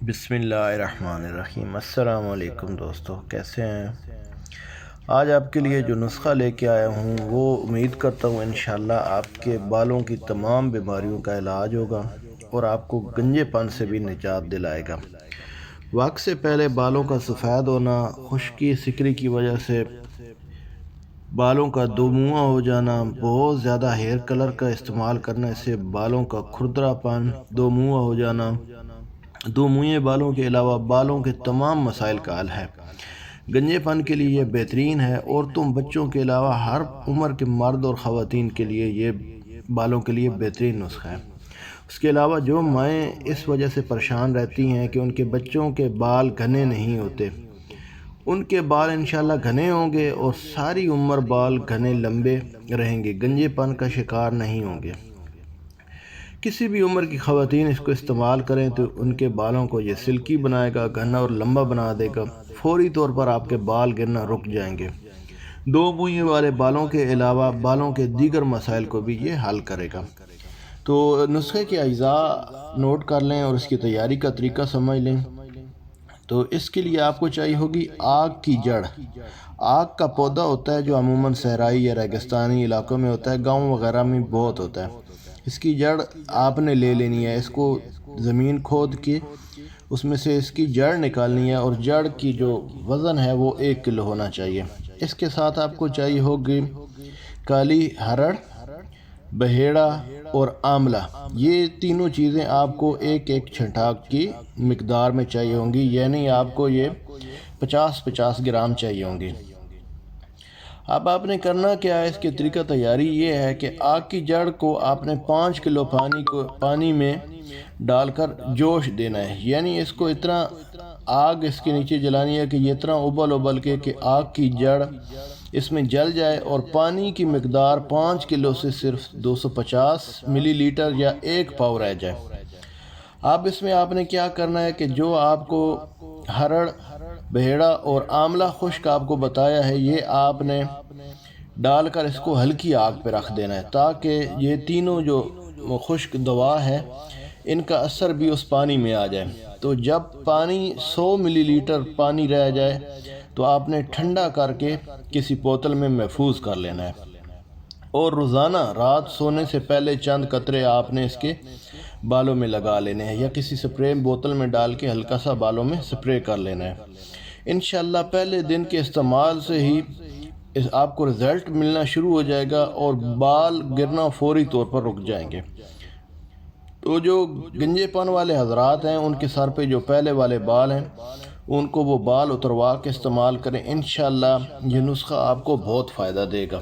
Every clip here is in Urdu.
بسم اللہ الرحمن الرحیم۔ السلام علیکم دوستو، کیسے ہیں؟ آج آپ کے لیے جو نسخہ لے کے آیا ہوں وہ امید کرتا ہوں انشاءاللہ آپ کے بالوں کی تمام بیماریوں کا علاج ہوگا اور آپ کو گنجے پن سے بھی نجات دلائے گا۔ وقت سے پہلے بالوں کا سفید ہونا، خشکی سکری کی وجہ سے بالوں کا دو منہ ہو جانا، بہت زیادہ ہیئر کلر کا استعمال کرنے سے بالوں کا کھردرا پن، دو منہ ہو جانا، دو منہ بالوں کے علاوہ بالوں کے تمام مسائل کا حل ہے۔ گنجے پن کے لیے یہ بہترین ہے، عورتوں بچوں کے علاوہ ہر عمر کے مرد اور خواتین کے لیے یہ بالوں کے لیے بہترین نسخہ ہے۔ اس کے علاوہ جو مائیں اس وجہ سے پریشان رہتی ہیں کہ ان کے بچوں کے بال گھنے نہیں ہوتے، ان کے بال انشاءاللہ گھنے ہوں گے اور ساری عمر بال گھنے لمبے رہیں گے، گنجے پن کا شکار نہیں ہوں گے۔ کسی بھی عمر کی خواتین اس کو استعمال کریں تو ان کے بالوں کو یہ سلکی بنائے گا، گھنا اور لمبا بنا دے گا، فوری طور پر آپ کے بال گرنا رک جائیں گے۔ دو منہ والے بالوں کے علاوہ بالوں کے دیگر مسائل کو بھی یہ حل کرے گا۔ تو نسخے کے اجزاء نوٹ کر لیں اور اس کی تیاری کا طریقہ سمجھ لیں۔ تو اس کے لیے آپ کو چاہیے ہوگی آگ کی جڑ۔ آگ کا پودا ہوتا ہے جو عموماً صحرائی یا ریگستانی علاقوں میں ہوتا ہے، گاؤں وغیرہ میں بہت ہوتا ہے۔ اس کی جڑ آپ نے لے لینی ہے، اس کو زمین کھود کے اس میں سے اس کی جڑ نکالنی ہے، اور جڑ کی جو وزن ہے وہ 1 کلو ہونا چاہیے۔ اس کے ساتھ آپ کو چاہیے ہوگی کالی ہرڑ، بہیڑا اور آملہ۔ یہ تینوں چیزیں آپ کو ایک چھنٹاک کی مقدار میں چاہیے ہوں گی، یعنی آپ کو یہ 50 گرام چاہیے ہوں گی۔ اب آپ نے کرنا کیا ہے، اس کے طریقہ تیاری یہ ہے کہ آگ کی جڑ کو آپ نے 5 کلو پانی میں ڈال کر جوش دینا ہے، یعنی اس کو اتنا آگ اس کے نیچے جلانی ہے کہ یہ اتنا ابل کے کہ آگ کی جڑ اس میں جل جائے، اور پانی کی مقدار 5 کلو سے صرف 250 ملی لیٹر یا 1 پاؤ رہ جائے۔ اب اس میں آپ نے کیا کرنا ہے کہ جو آپ کو ہرڑ، بہیڑا اور آملہ خشک آپ کو بتایا ہے، یہ آپ نے ڈال کر اس کو ہلکی آگ پہ رکھ دینا ہے، تاکہ یہ تینوں جو خشک دوا ہے ان کا اثر بھی اس پانی میں آ جائے۔ تو جب پانی 100 ملی لیٹر پانی رہ جائے تو آپ نے ٹھنڈا کر کے کسی بوتل میں محفوظ کر لینا ہے، اور روزانہ رات سونے سے پہلے چند قطرے آپ نے اس کے بالوں میں لگا لینے ہیں، یا کسی سپرے بوتل میں ڈال کے ہلکا سا بالوں میں سپرے کر لینا ہے۔ انشاءاللہ پہلے دن کے استعمال سے ہی آپ کو رزلٹ ملنا شروع ہو جائے گا اور بال گرنا فوری طور پر رک جائیں گے۔ تو جو گنجے پن والے حضرات ہیں، ان کے سر پہ جو پہلے والے بال ہیں ان کو وہ بال اتروا کے استعمال کریں، انشاءاللہ یہ نسخہ آپ کو بہت فائدہ دے گا۔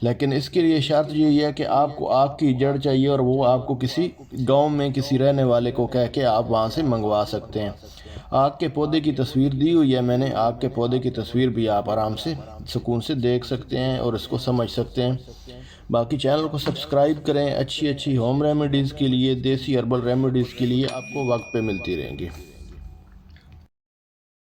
لیکن اس کے لیے شرط یہ ہے کہ آپ کو آگ کی جڑ چاہیے، اور وہ آپ کو کسی گاؤں میں کسی رہنے والے کو کہہ کے آپ وہاں سے منگوا سکتے ہیں۔ آگ کے پودے کی تصویر دی ہوئی ہے میں نے، آگ کے پودے کی تصویر بھی آپ آرام سے سکون سے دیکھ سکتے ہیں اور اس کو سمجھ سکتے ہیں۔ باقی چینل کو سبسکرائب کریں، اچھی ہوم ریمیڈیز کے لیے، دیسی ہربل ریمیڈیز کے لیے آپ کو وقت پہ ملتی رہیں گی۔